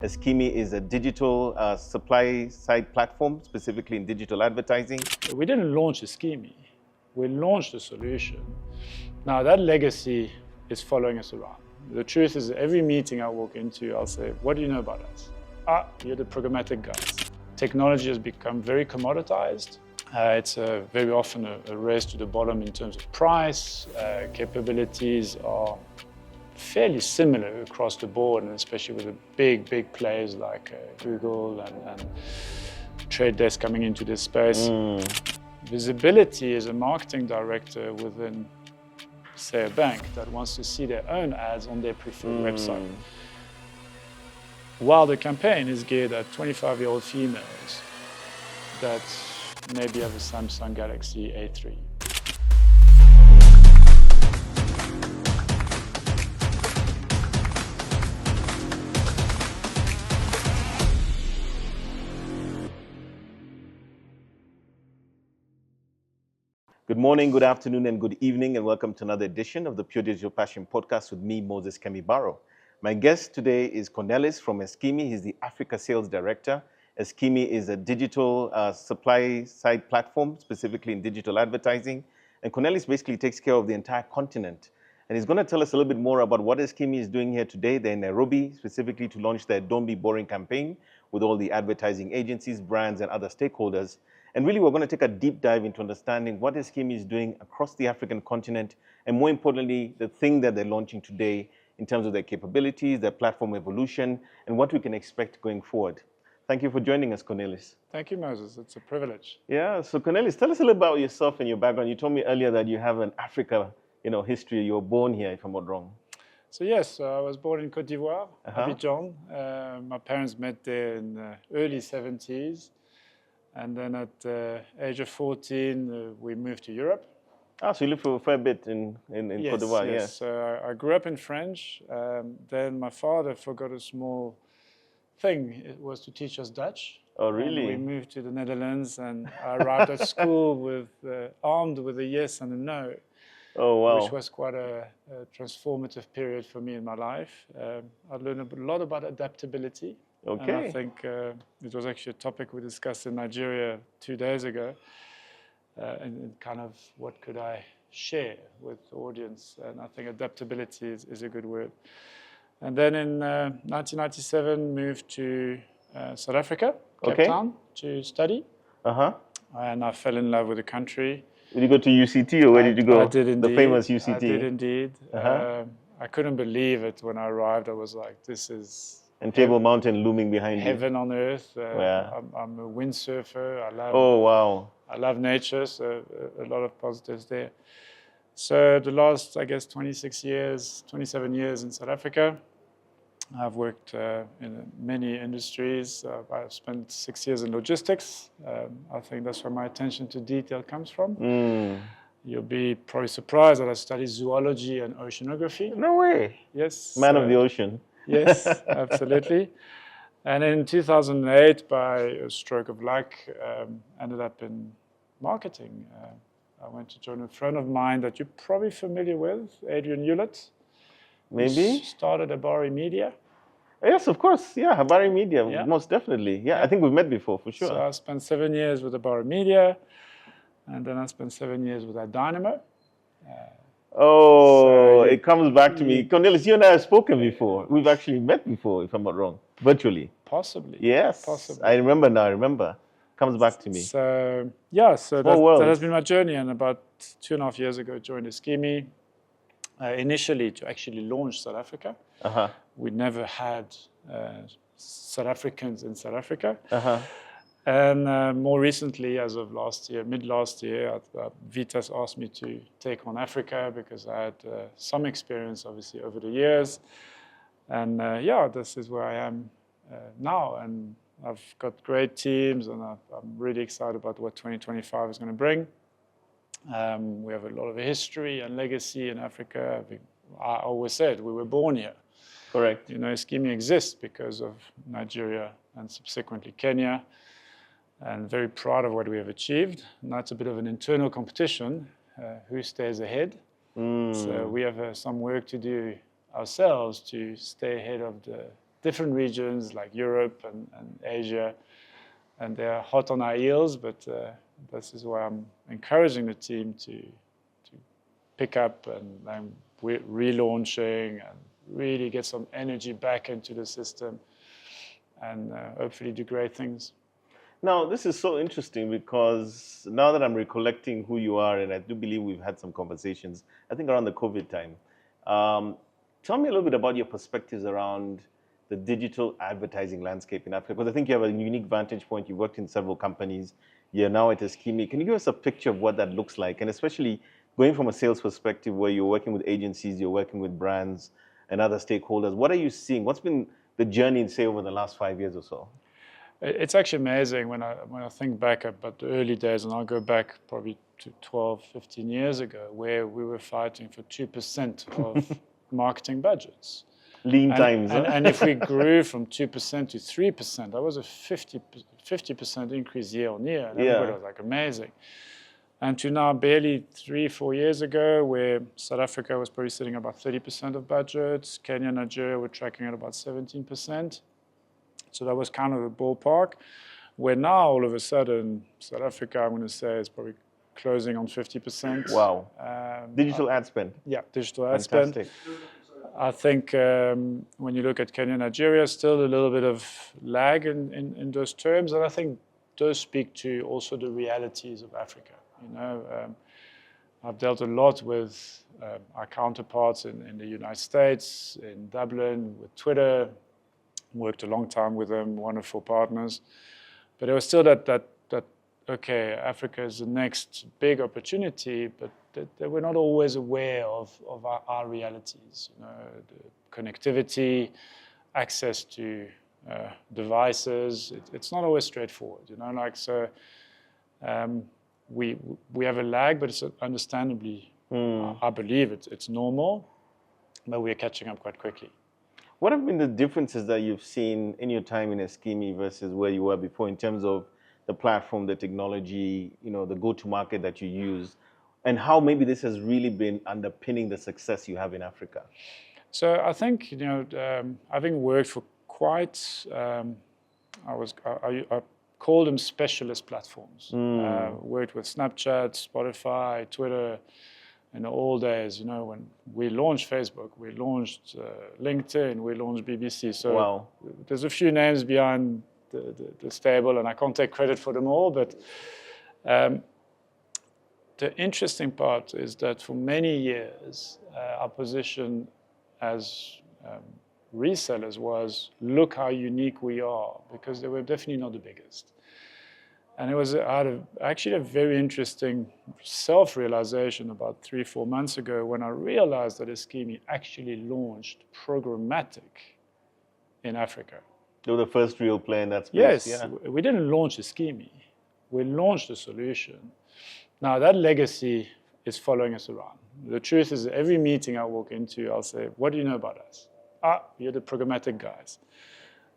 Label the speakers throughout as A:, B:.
A: Eskimi is a digital supply-side platform, specifically in digital advertising.
B: We didn't launch Eskimi. We launched a solution. Now that legacy is following us around. The truth is, every meeting I walk into, I'll say, "What do you know about us?" You're the programmatic guys. Technology has become very commoditized. It's very often a race to the bottom in terms of price. Capabilities are fairly similar across the board, and especially with the big players like Google and Trade Desk coming into this space. Visibility as a marketing director within, say, a bank that wants to see their own ads on their preferred website. While the campaign is geared at 25-year-old females that maybe have a Samsung Galaxy A3.
A: Good morning, good afternoon, and good evening, and welcome to another edition of the Pure Digital Passion Podcast with me, Moses Kemibaro. My guest today is Cornelis from Eskimi. He's the Africa Sales Director. Eskimi is a digital supply-side platform, specifically in digital advertising. And Cornelis basically takes care of the entire continent. And he's going to tell us a little bit more about what Eskimi is doing here today. They're in Nairobi, specifically to launch their Don't Be Boring campaign with all the advertising agencies, brands, and other stakeholders. And really, we're going to take a deep dive into understanding what Eskimi is doing across the African continent, and more importantly, the thing that they're launching today in terms of their capabilities, their platform evolution, and what we can expect going forward. Thank you for joining us, Cornelis.
B: Thank you, Moses. It's a privilege.
A: Yeah, so Cornelis, tell us a little about yourself and your background. You told me earlier that you have an Africa, history. You were born here, if I'm not wrong.
B: So yes, I was born in Côte d'Ivoire, Abidjan. My parents met there in the early 70s. And then at the age of 14, we moved to Europe.
A: So you lived for a fair bit in Côte d'Ivoire,
B: yes. So I grew up in French. Then my father forgot a small thing. It was to teach us Dutch.
A: Oh, really?
B: And we moved to the Netherlands, and I arrived at school armed with a yes and a no.
A: Oh, wow.
B: Which was quite a transformative period for me in my life. I learned a lot about adaptability.
A: Okay.
B: And I think it was actually a topic we discussed in Nigeria 2 days ago, and kind of what could I share with the audience. And I think adaptability is a good word. And then in 1997, moved to South Africa, Cape Town, to study. And I fell in love with the country.
A: Did you go to UCT, or where did you go?
B: I did indeed.
A: The famous UCT.
B: I did indeed. I couldn't believe it when I arrived. I was like, this is...
A: And Table Mountain looming behind
B: heaven on earth. I'm a windsurfer. I love nature, so a lot of positives there. So the last, 27 years in South Africa. I've worked in many industries. I've spent 6 years in logistics. I think that's where my attention to detail comes from. You'll be probably surprised that I studied zoology and oceanography.
A: No way.
B: Yes.
A: Man of the ocean.
B: Yes, absolutely. And in 2008, by a stroke of luck, ended up in marketing. I went to join a friend of mine that you're probably familiar with, Adrian Hewlett.
A: Maybe.
B: Started Habari Media.
A: Yes, of course. Yeah, Habari Media, most definitely. Yeah, I think we've met before, for sure.
B: So I spent 7 years with Habari Media, and then I spent 7 years with Dynamo.
A: It comes back to me. Cornelis, you and I have spoken before. We've actually met before, if I'm not wrong, virtually.
B: Possibly.
A: Yes.
B: Possibly.
A: I remember now. Comes back to me.
B: So, that has been my journey. And about 2.5 years ago, I joined Eskimi, initially to actually launch South Africa. We never had South Africans in South Africa. And more recently, as of mid last year, Vitas asked me to take on Africa because I had some experience, obviously, over the years. And this is where I am now. And I've got great teams, and I'm really excited about what 2025 is going to bring. We have a lot of history and legacy in Africa. I always said we were born here.
A: Correct.
B: Eskimi exists because of Nigeria and subsequently Kenya. And very proud of what we have achieved. Now it's a bit of an internal competition, who stays ahead. So we have some work to do ourselves to stay ahead of the different regions like Europe and Asia, and they're hot on our heels, but this is why I'm encouraging the team to pick up and we're relaunching and really get some energy back into the system and hopefully do great things.
A: Now, this is so interesting because now that I'm recollecting who you are, and I do believe we've had some conversations, I think around the COVID time. Tell me a little bit about your perspectives around the digital advertising landscape in Africa, because I think you have a unique vantage point. You worked in several companies. You're now at Eskimi. Can you give us a picture of what that looks like? And especially going from a sales perspective where you're working with agencies, you're working with brands and other stakeholders, what are you seeing? What's been the journey, say, over the last 5 years or so?
B: It's actually amazing when I think back about the early days, and I'll go back probably to 12, 15 years ago, where we were fighting for 2% of marketing budgets.
A: Lean times.
B: And if we grew from 2% to 3%, that was a 50% increase year on year. And everybody was like, amazing. And to now, barely 3-4 years ago, where South Africa was probably sitting about 30% of budgets, Kenya and Nigeria were tracking at about 17%. So that was kind of the ballpark, where now all of a sudden, South Africa, I'm going to say, is probably closing on 50%.
A: Wow. Digital ad spend.
B: Yeah, digital ad spend. I think when you look at Kenya and Nigeria, still a little bit of lag in those terms. And I think those speak to also the realities of Africa. You know, I've dealt a lot with our counterparts in the United States, in Dublin, with Twitter. Worked a long time with them, wonderful partners. But there was still that okay, Africa is the next big opportunity, but they were not always aware of our realities. You know, the connectivity, access to devices. It's not always straightforward. You know, like so. We have a lag, but it's understandably, I believe it's normal, but we are catching up quite quickly.
A: What have been the differences that you've seen in your time in Eskimi versus where you were before in terms of the platform, the technology, you know, the go-to-market that you use, and how maybe this has really been underpinning the success you have in Africa?
B: So I think, you know, having worked for quite, I call them specialist platforms. Worked with Snapchat, Spotify, Twitter. In the old days, you know, when we launched Facebook, we launched LinkedIn, we launched BBC. So there's a few names behind the stable, and I can't take credit for them all. But the interesting part is that for many years, our position as resellers was, look how unique we are, because they were definitely not the biggest. And it was out of actually a very interesting self-realization about 3-4 months ago when I realized that Eskimi actually launched Programmatic in Africa.
A: They were the first real player in that space.
B: Yes,
A: yeah.
B: We didn't launch Eskimi. We launched a solution. Now that legacy is following us around. The truth is, every meeting I walk into, I'll say, what do you know about us? You're the Programmatic guys.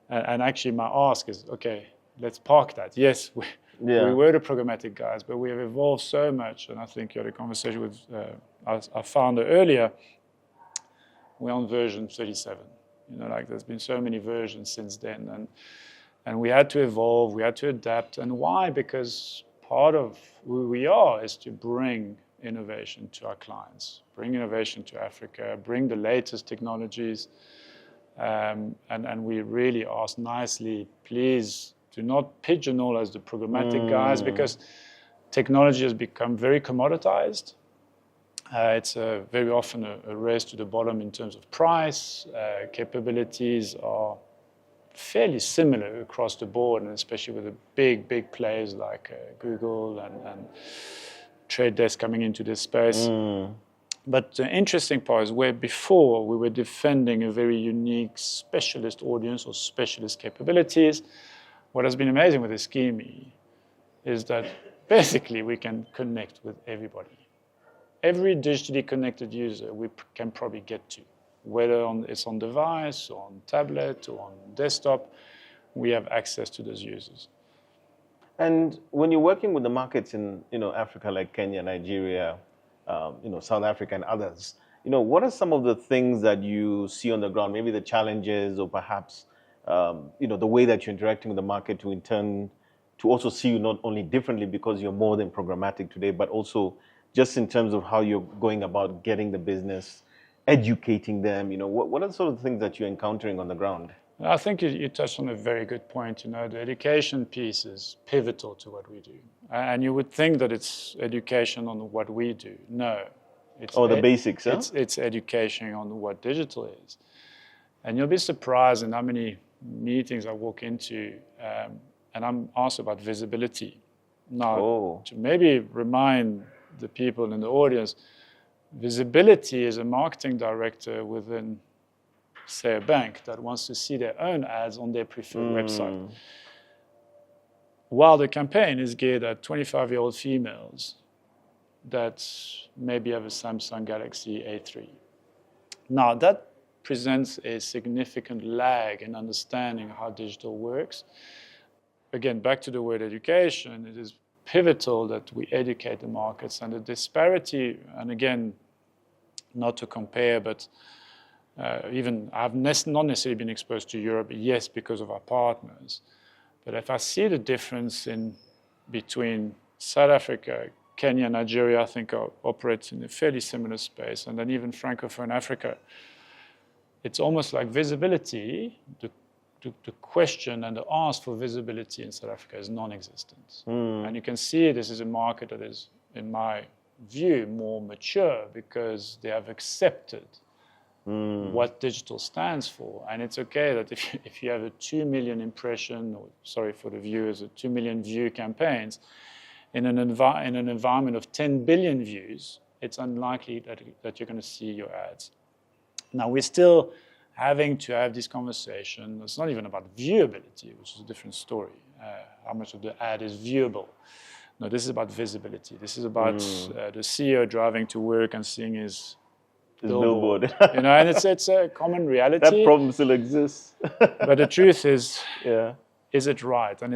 B: And actually my ask is, okay, let's park that. Yes, we were the Programmatic guys, but we have evolved so much. And I think you had a conversation with our founder earlier. We're on version 37. You know, like there's been so many versions since then. And we had to evolve, we had to adapt. And why? Because part of who we are is to bring innovation to our clients, bring innovation to Africa, bring the latest technologies. And we really ask nicely, please, do not pigeonhole as the Programmatic guys, because technology has become very commoditized. It's very often a race to the bottom in terms of price. Capabilities are fairly similar across the board, and especially with the big players like Google and Trade Desk coming into this space. But the interesting part is where before we were defending a very unique specialist audience or specialist capabilities. What has been amazing with Eskimi is that basically we can connect with everybody. Every digitally connected user we can probably get to, whether it's on device, or on tablet, or on desktop, we have access to those users.
A: And when you're working with the markets in Africa like Kenya, Nigeria, South Africa and others, what are some of the things that you see on the ground, maybe the challenges or perhaps the way that you're interacting with the market to in turn to also see you not only differently because you're more than programmatic today, but also just in terms of how you're going about getting the business, educating them. What are the sort of things that you're encountering on the ground?
B: I think you touched on a very good point. The education piece is pivotal to what we do. And you would think that it's education on what we do. No.
A: It's the basics, huh?
B: It's education on what digital is. And you'll be surprised in how many meetings I walk into and I'm asked about visibility. Now, to maybe remind the people in the audience, visibility is a marketing director within, say, a bank that wants to see their own ads on their preferred website. While the campaign is geared at 25-year-old females that maybe have a Samsung Galaxy A3. Now, that presents a significant lag in understanding how digital works. Again, back to the word education, it is pivotal that we educate the markets, and the disparity, and again, not to compare, but even I've not necessarily been exposed to Europe, yes, because of our partners. But if I see the difference between South Africa, Kenya, Nigeria, I think operates in a fairly similar space, and then even Francophone Africa, it's almost like visibility, the question and the ask for visibility in South Africa is non-existent. And you can see this is a market that is, in my view, more mature because they have accepted what digital stands for. And it's okay that if you have a 2 million impression, or sorry for the viewers, a 2 million view campaigns, in an environment of 10 billion views, it's unlikely that you're going to see your ads. Now, we're still having to have this conversation. It's not even about viewability, which is a different story. How much of the ad is viewable? No, this is about visibility. This is about the CEO driving to work and seeing his billboard. And it's a common reality.
A: That problem still exists.
B: But the truth is, is it right? And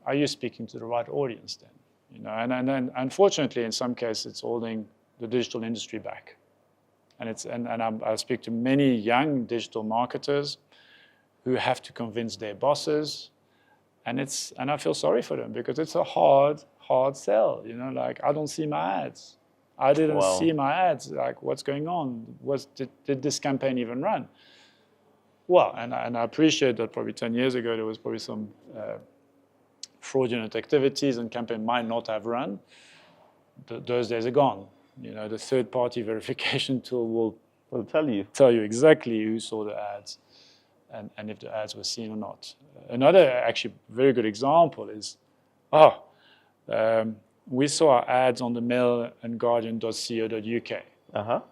B: are you speaking to the right audience then? And unfortunately, in some cases, it's holding the digital industry back. And I speak to many young digital marketers who have to convince their bosses, and I feel sorry for them because it's a hard sell. Like, I don't see my ads. I didn't see my ads. Like, what's going on? Did this campaign even run? Well, and I appreciate that probably 10 years ago there was probably some fraudulent activities and campaign might not have run. Those days are gone. The third-party verification tool will tell you exactly who saw the ads and if the ads were seen or not. Another actually very good example is, we saw our ads on the Mail and Guardian.co.uk.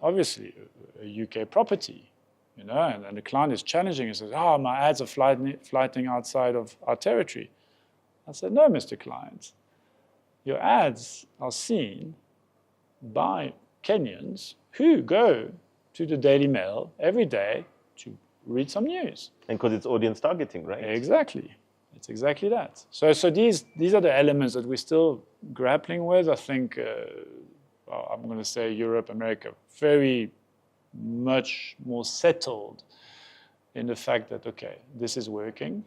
B: Obviously, a UK property, and the client is challenging and says, my ads are flighting outside of our territory. I said, no, Mr. Client, your ads are seen by Kenyans who go to the Daily Mail every day to read some news. And because it's audience targeting, right? Exactly. It's exactly that. So these are the elements that we're still grappling with. I think, I'm going to say Europe, America, very much more settled in the fact that, okay, this is working.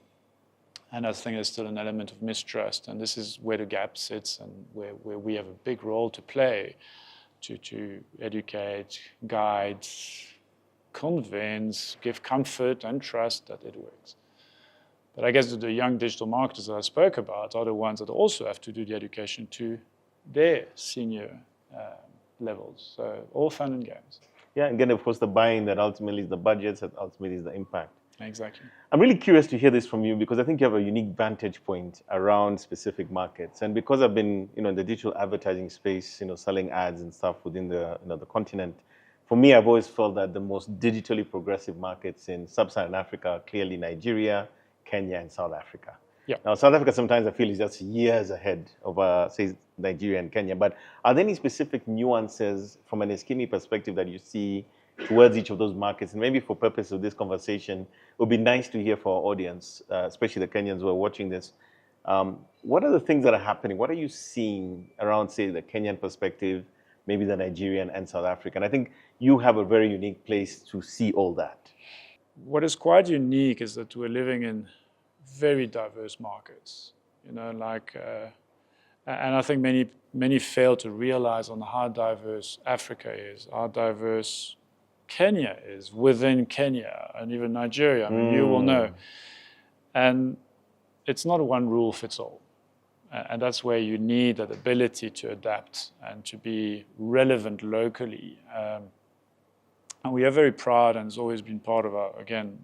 B: And I think there's still an element of mistrust. And this is where the gap sits and where we have a big role to play to educate, guide, convince, give comfort and trust that it works. But I guess the young digital marketers that I spoke about are the ones that also have to do the education to their senior levels. So all fun and games. Yeah, and again, of course, the buying that ultimately is the budgets, that ultimately is the impact. Exactly. I'm really curious to hear this from you because I think you have a unique vantage point around specific markets. And because I've been, in the digital advertising space, selling ads and stuff within the continent, for me, I've always felt that the most digitally progressive markets in sub-Saharan Africa are clearly Nigeria, Kenya, and South Africa. Yeah. Now, South Africa sometimes I feel is just years ahead of, say, Nigeria and Kenya. But are there any specific nuances from an Eskimi perspective that you see towards each of those markets? And maybe for purpose of this conversation, it would be nice to hear for our audience, especially the Kenyans who are watching this. What are the things that are happening? What are you seeing around, say, the Kenyan perspective, maybe the Nigerian and South African? I think you have a very unique place to see all that. what is quite unique is that we're living in very diverse markets. And I think many fail to realize on how diverse Africa is, how diverse Kenya is within Kenya, and even Nigeria. I mean, you will know. And it's not a one rule fits all. And that's where you need that ability to adapt and to be relevant locally. And we are very proud, and it's always been part of our, again,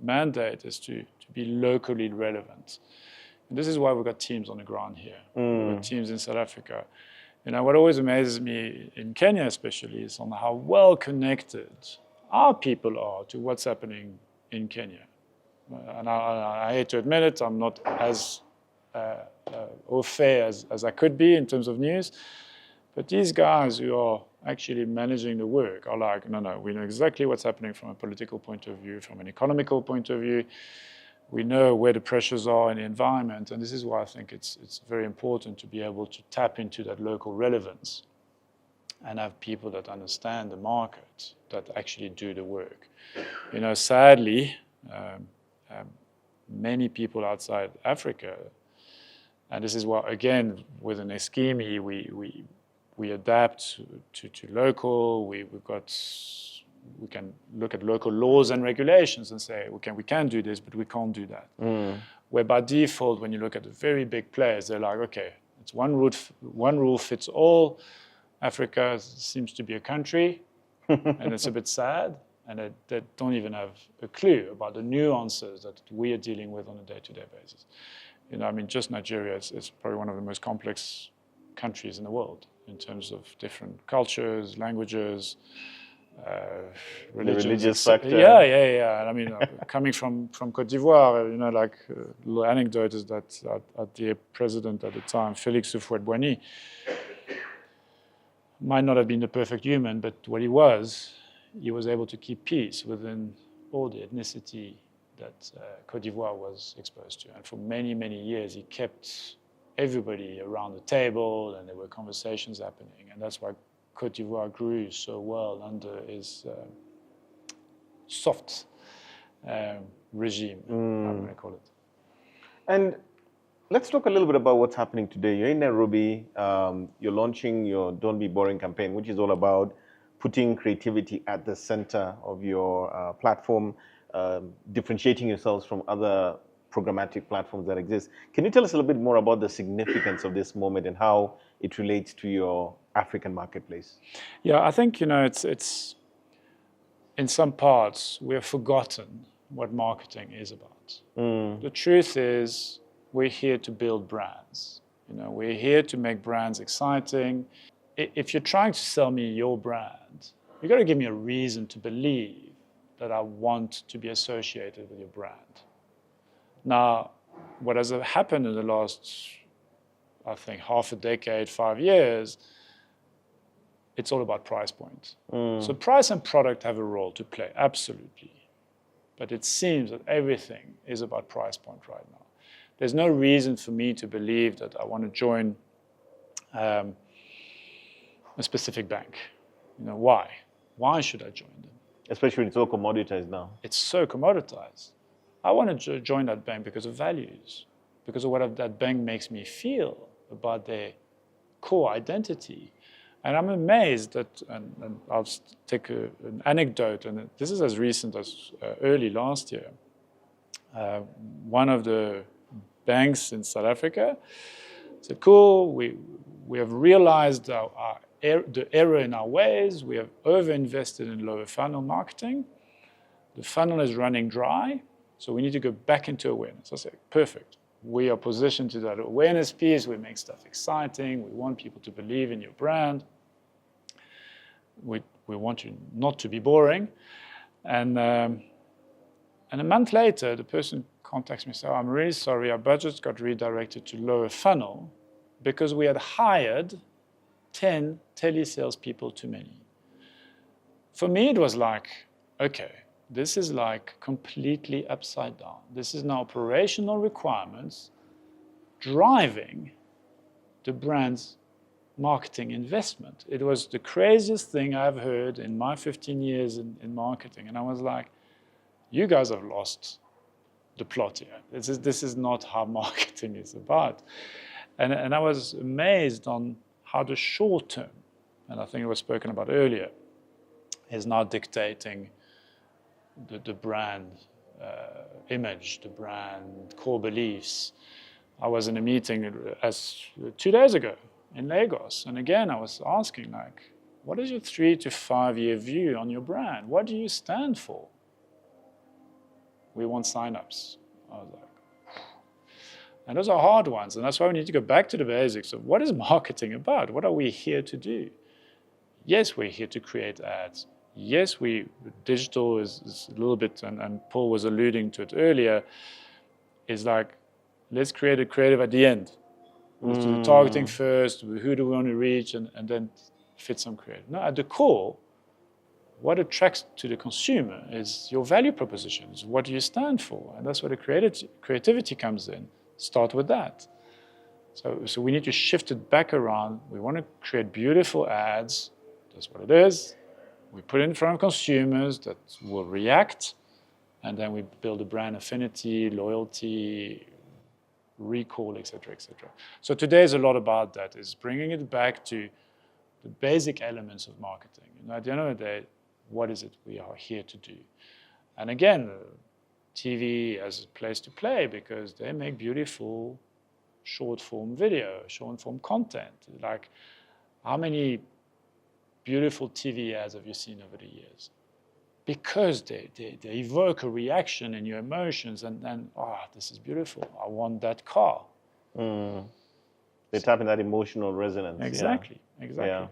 B: mandate is to be locally relevant. And this is why we've got teams on the ground here. We've got teams in South Africa. What always amazes me in Kenya especially is on how well connected our people are to what's happening in Kenya. And I hate to admit it, I'm not as au fait as I could be in terms of news. But these guys who are actually managing the work are like, no, we know exactly what's happening from a political point of view, from an economical point of view. We know where the pressures are in the environment, and this is why I think it's very important to be able to tap into that local relevance and have people that understand the market, that actually do the work. Sadly, many people outside Africa, and this is why, again, with an Eskimi, we adapt to local. We can look at local laws and regulations and say, we can do this, but we can't do that. Where by default, when you look at the very big players, they're like, okay, it's one rule fits all. Africa seems to be a country, and it's a bit sad, and they don't even have a clue about the nuances that we are dealing with on a day-to-day basis. Just Nigeria is probably one of the most complex countries in the world in terms of different cultures, languages,
A: religious factor.
B: Yeah. Coming from Côte d'Ivoire, little anecdote is that the president at the time, Félix Houphouët-Boigny, might not have been the perfect human, but what he was able to keep peace within all the ethnicity that Côte d'Ivoire was exposed to. And for many, many years, he kept everybody around the table, and there were conversations happening. And that's why Côte d'Ivoire grew so well under his soft regime, I'm going to call it.
A: And let's talk a little bit about what's happening today. You're in Nairobi. You're launching your Don't Be Boring campaign, which is all about putting creativity at the center of your platform, differentiating yourselves from other programmatic platforms that exist. Can you tell us a little bit more about the significance of this moment and how it relates to your African marketplace?
B: Yeah, I think, it's in some parts we have forgotten what marketing is about. The truth is we're here to build brands. We're here to make brands exciting. If you're trying to sell me your brand, you've got to give me a reason to believe that I want to be associated with your brand. Now, what has happened in the last, I think, half a decade, 5 years, it's all about price point. So price and product have a role to play, absolutely. But it seems that everything is about price point right now. There's no reason for me to believe that I want to join a specific bank. Why? Why should I join them?
A: Especially when it's so commoditized now.
B: It's so commoditized. I want to join that bank because of values, because of what that bank makes me feel about their core identity. And I'm amazed that, and I'll take an anecdote, and this is as recent as early last year. One of the banks in South Africa said, cool, we have realized the error in our ways. We have overinvested in lower funnel marketing. The funnel is running dry, so we need to go back into awareness. I said, perfect. We are positioned to that awareness piece. We make stuff exciting. We want people to believe in your brand. We want you not to be boring. And a month later, the person contacts me and says, I'm really sorry, our budget got redirected to lower funnel because we had hired 10 telesales people too many. For me, it was like, okay, this is like completely upside down. This is now operational requirements driving the brand's marketing investment. It was the craziest thing I've heard in my 15 years in marketing. And I was like, you guys have lost the plot here. This is not how marketing is about. And I was amazed on how the short term, and I think it was spoken about earlier, is now dictating the brand image, the brand core beliefs. I was in a meeting 2 days ago in Lagos, and again I was asking, like, what is your 3 to 5 year view on your brand? What do you stand for? We want signups. I was like, and those are hard ones, and that's why we need to go back to the basics of what is marketing about? What are we here to do? Yes, we're here to create ads. Yes, digital is a little bit, and Paul was alluding to it earlier, is like, let's create a creative at the end. Let's do the targeting first, who do we want to reach, and then fit some creative. No, at the core, what attracts to the consumer is your value proposition, is what do you stand for? And that's where the creativity comes in. Start with that. So we need to shift it back around. We want to create beautiful ads. That's what it is. We put it in front of consumers that will react, and then we build a brand affinity, loyalty, recall, etc., etc. So today is a lot about that, is bringing it back to the basic elements of marketing. At the end of the day, what is it we are here to do? And again, TV as a place to play, because they make beautiful short-form video, short-form content. Like, how many beautiful TV ads have you seen over the years? Because they evoke a reaction in your emotions, and this is beautiful. I want that car.
A: They tap in that emotional resonance.
B: Exactly.
A: Yeah.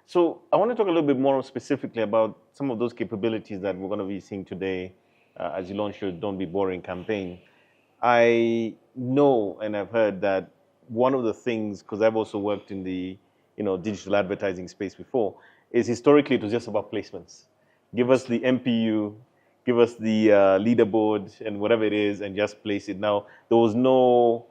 A: So I want to talk a little bit more specifically about some of those capabilities that we're going to be seeing today as you launch your Don't Be Boring campaign. I know and I've heard that one of the things, because I've also worked in the digital advertising space before, is historically it was just about placements. Give us the MPU, give us the leaderboard and whatever it is, and just place it. Now, there was no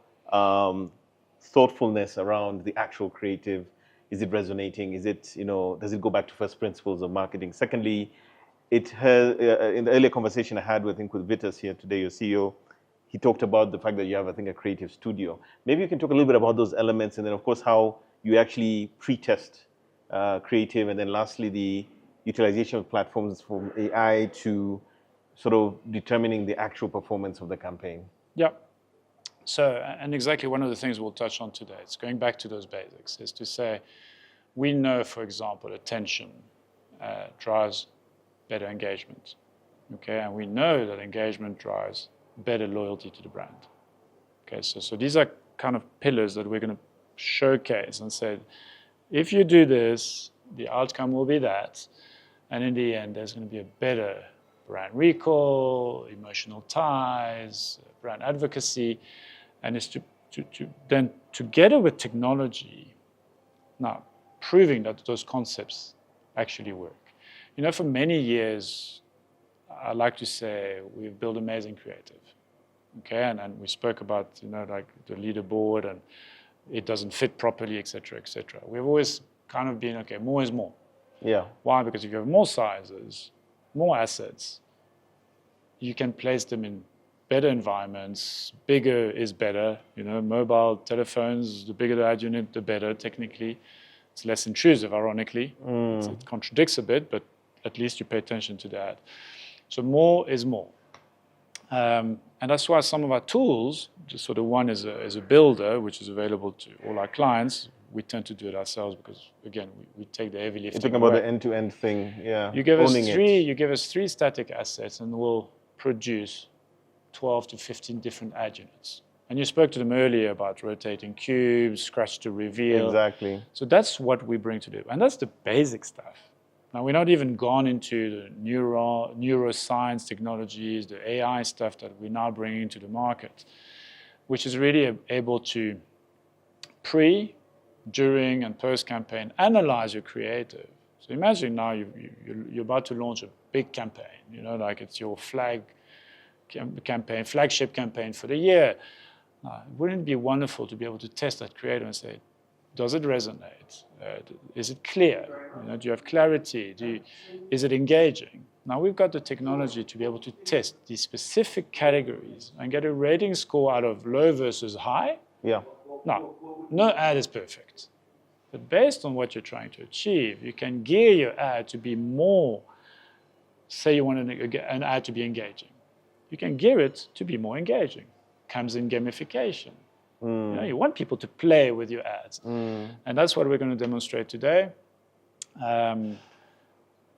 A: thoughtfulness around the actual creative. Is it resonating? Is it, does it go back to first principles of marketing? Secondly, it has, in the earlier conversation I had with Vitas here today, your CEO, he talked about the fact that you have, I think, a creative studio. Maybe you can talk a little bit about those elements, and then, of course, how you actually pre-test creative, and then lastly, the utilization of platforms from AI to sort of determining the actual performance of the campaign.
B: Yeah. So, and exactly one of the things we'll touch on today, it's going back to those basics, is to say, we know, for example, attention drives better engagement, okay? And we know that engagement drives better loyalty to the brand, okay? So these are kind of pillars that we're going to showcase and say, if you do this, the outcome will be that, and in the end, there's going to be a better brand recall, emotional ties, brand advocacy, and it's to then, together with technology, now proving that those concepts actually work. For many years, I like to say we've built amazing creative, okay? And we spoke about, like the leaderboard, and it doesn't fit properly, et cetera, et cetera. We've always kind of been, okay, more is more.
A: Yeah.
B: Why? Because if you have more sizes, more assets, you can place them in better environments. Bigger is better. Mobile telephones, the bigger the ad unit, the better, technically. It's less intrusive, ironically. It contradicts a bit, but at least you pay attention to that. So more is more. And that's why some of our tools, just sort of one is a builder, which is available to all our clients. We tend to do it ourselves because, again, we take the heavy lifting.
A: You're talking about the end-to-end thing, yeah.
B: You give us three static assets, and we'll produce 12 to 15 different ad units. And you spoke to them earlier about rotating cubes, scratch to reveal.
A: Exactly.
B: So that's what we bring to do. And that's the basic stuff. Now, we're not even gone into the neuroscience technologies, the AI stuff that we're now bringing to the market, which is really able to pre, during, and post-campaign analyze your creative. So imagine now you're about to launch a big campaign, like it's your flagship campaign for the year. Wouldn't it be wonderful to be able to test that creative and say, does it resonate? Is it clear? Do you have clarity? Is it engaging? Now we've got the technology to be able to test these specific categories and get a rating score out of low versus high.
A: Yeah.
B: Now, no ad is perfect. But based on what you're trying to achieve, you can gear your ad to be more, say you want an ad to be engaging. You can gear it to be more engaging. Comes in gamification. You want people to play with your ads. And that's what we're going to demonstrate today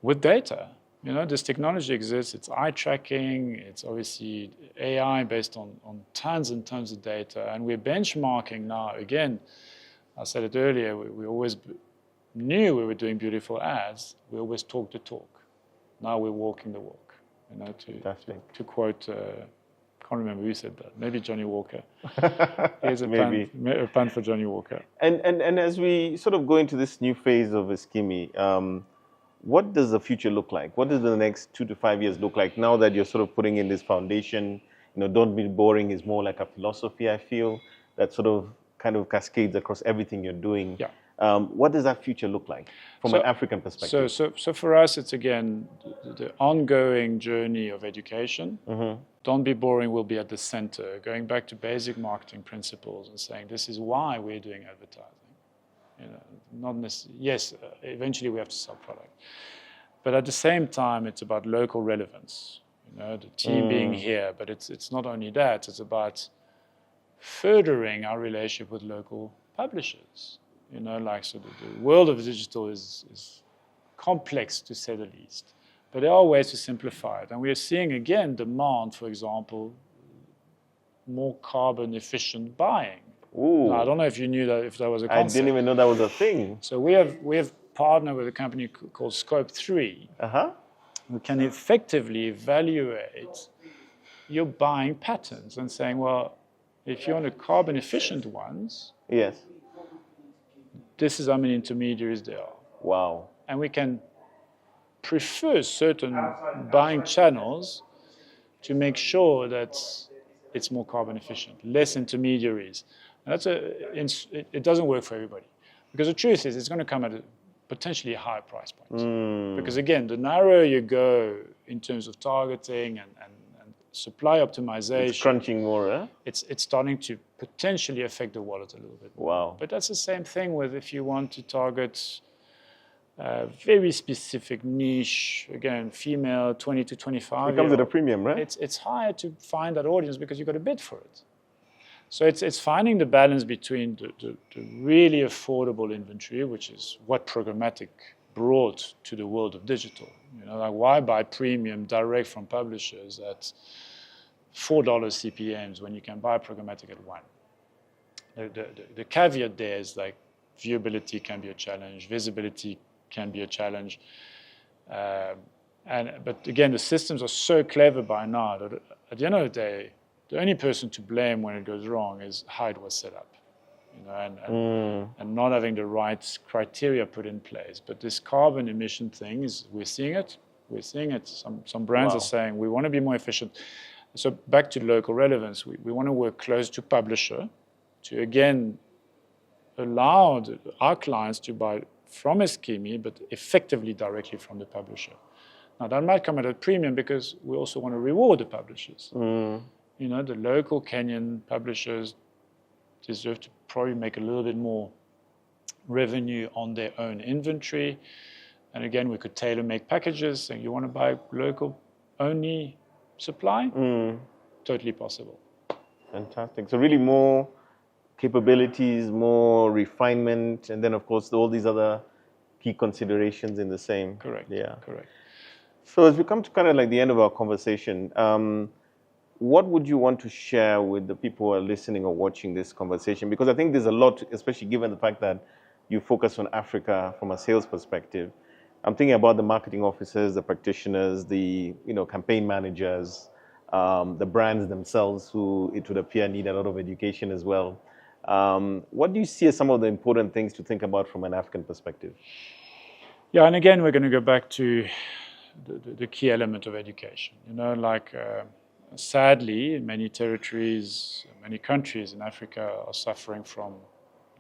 B: with data. This technology exists. It's eye tracking. It's obviously AI based on tons and tons of data. And we're benchmarking now. Again, I said it earlier, we always knew we were doing beautiful ads. We always talk the talk. Now we're walking the walk. To quote, can't remember who said that. Maybe Johnny Walker. Here's a pun for Johnny Walker.
A: And as we sort of go into this new phase of Eskimi, what does the future look like? What does the next 2 to 5 years look like now that you're sort of putting in this foundation? Don't be boring is more like a philosophy, I feel, that sort of kind of cascades across everything you're doing.
B: Yeah.
A: What does that future look like from an African perspective?
B: So for us, it's again the ongoing journey of education. Don't be boring will be at the center, going back to basic marketing principles and saying this is why we're doing advertising. Not necessarily. Yes, eventually we have to sell product, but at the same time, it's about local relevance. The team being here, but it's not only that. It's about furthering our relationship with local publishers. So the world of digital is complex, to say the least. But there are ways to simplify it. And we are seeing, again, demand, for example, more carbon-efficient buying.
A: Ooh.
B: Now, I don't know if you knew that, if that was a concept.
A: I didn't even know that was a thing.
B: So we have partnered with a company called Scope 3. We can effectively evaluate your buying patterns and saying, well, if you're on the carbon-efficient ones,
A: yes,
B: this is how many intermediaries there are.
A: Wow.
B: And we can prefer certain buying channels to make sure that it's more carbon efficient, less intermediaries. And it doesn't work for everybody. Because the truth is, it's going to come at a potentially higher price point. Because again, the narrower you go in terms of targeting and supply optimization,
A: it's crunching more, eh?
B: It's starting to potentially affect the wallet a little bit.
A: Wow.
B: But that's the same thing with if you want to target very specific niche, again, female, 20 to 25.
A: It comes at a premium, right?
B: It's higher to find that audience because you've got to bid for it. So it's finding the balance between the really affordable inventory, which is what Programmatic brought to the world of digital. Like why buy premium direct from publishers at $4 CPMs when you can buy Programmatic at $1? The caveat there is like viewability can be a challenge, visibility can be a challenge, but again, the systems are so clever by now that at the end of the day, the only person to blame when it goes wrong is how it was set up, and not having the right criteria put in place. But this carbon emission thing we're seeing it. Some brands are saying we want to be more efficient. So back to local relevance, we want to work close to publisher to again allow our clients to buy from Eskimi, but effectively directly from the publisher. Now that might come at a premium because we also want to reward the publishers. The local Kenyan publishers deserve to probably make a little bit more revenue on their own inventory. And again, we could tailor-make packages saying you want to buy local only supply? Totally possible.
A: Fantastic. So really more capabilities, more refinement, and then of course all these other key considerations in the same.
B: Correct.
A: Yeah.
B: Correct.
A: So as we come to kind of like the end of our conversation, what would you want to share with the people who are listening or watching this conversation? Because I think there's a lot, especially given the fact that you focus on Africa from a sales perspective. I'm thinking about the marketing officers, the practitioners, the campaign managers, the brands themselves, who it would appear need a lot of education as well. What do you see as some of the important things to think about from an African perspective?
B: Yeah, and again, we're going to go back to the key element of education. Sadly, many territories, many countries in Africa are suffering from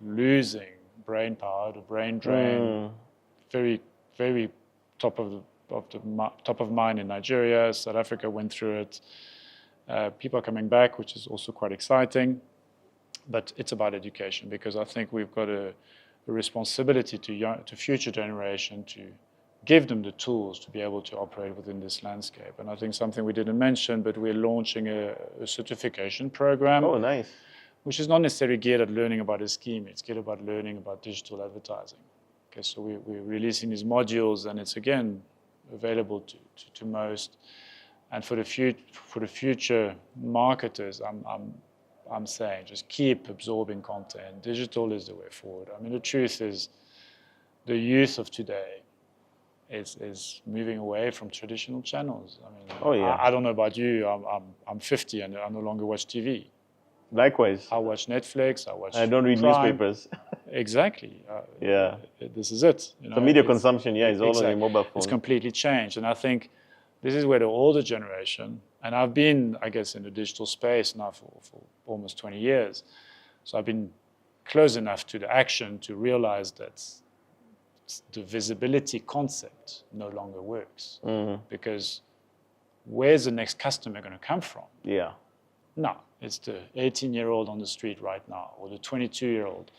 B: losing brain power, the brain drain, very, very top of top of mind in Nigeria. South Africa went through it. People are coming back, which is also quite exciting. But it's about education, because I think we've got a responsibility to future generation to give them the tools to be able to operate within this landscape. And I think something we didn't mention, but we're launching a certification program.
A: Oh, nice.
B: Which is not necessarily geared at learning about Eskimi. It's geared about learning about digital advertising. Okay, so we're releasing these modules, and it's again available to most. And for the future marketers, I'm saying just keep absorbing content. Digital is the way forward. I mean, the truth is, the youth of today is moving away from traditional channels. I mean,
A: oh, yeah.
B: I don't know about you. I'm 50 and I no longer watch TV.
A: Likewise.
B: I watch Netflix.
A: I don't read
B: Prime.
A: Newspapers.
B: Exactly.
A: Yeah.
B: This is it. You know,
A: the media consumption, is all on your mobile phone.
B: It's completely changed, and I think this is where the older generation, and I've been, I guess, in the digital space now for almost 20 years, so I've been close enough to the action to realize that the visibility concept no longer works. Mm-hmm. Because where's the next customer going to come from?
A: Yeah.
B: No, it's the 18-year-old on the street right now, or the 22-year-old.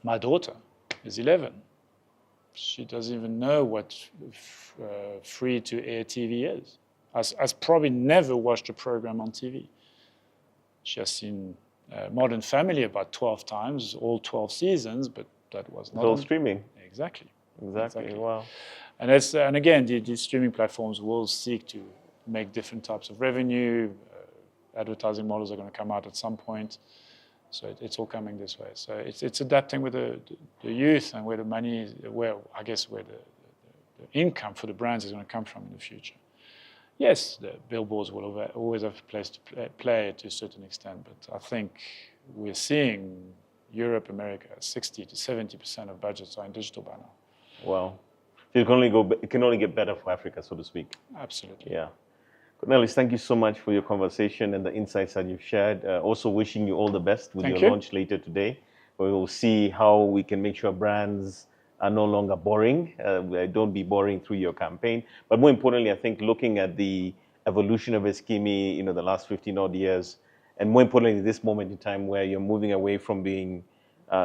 B: My daughter is 11. She doesn't even know what free-to-air TV is. Has probably never watched a program on TV. She has seen Modern Family about 12 times, all 12 seasons, but that was not
A: all streaming.
B: Exactly.
A: Wow.
B: And again, these streaming platforms will seek to make different types of revenue. Advertising models are going to come out at some point. So it's all coming this way. So it's adapting with the youth and where the money is, where the income for the brands is going to come from in the future. Yes, the billboards will always have a place to play to a certain extent, but I think we're seeing Europe, America, 60 to 70% of budgets are in digital by now.
A: Wow. So it can only get better for Africa, so to speak.
B: Absolutely.
A: Yeah. Cornelis, thank you so much for your conversation and the insights that you've shared. Also wishing you all the best with your launch later today. We will see how we can make sure brands are no longer boring. Don't be boring through your campaign. But more importantly, I think looking at the evolution of Eskimi, the last 15 odd years, and more importantly, this moment in time where you're moving away from being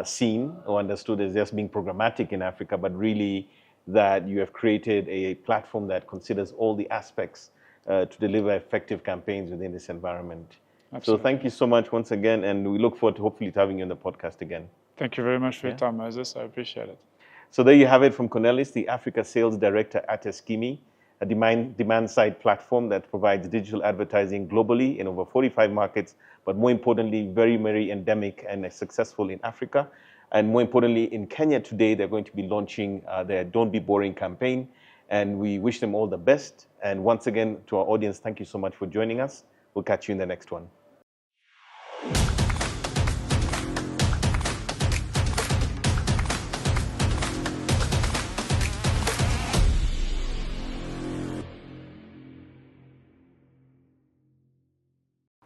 A: seen or understood as just being programmatic in Africa, but really that you have created a platform that considers all the aspects to deliver effective campaigns within this environment. Absolutely. So thank you so much once again, and we look forward to hopefully having you on the podcast again.
B: Thank you very much for your time, Moses. I appreciate it.
A: So there you have it from Cornelis, the Africa Sales Director at Eskimi, a demand-side platform that provides digital advertising globally in over 45 markets, but more importantly, very, very endemic and successful in Africa. And more importantly, in Kenya today, they're going to be launching their Don't Be Boring campaign. And we wish them all the best. And once again, to our audience, thank you so much for joining us. We'll catch you in the next one.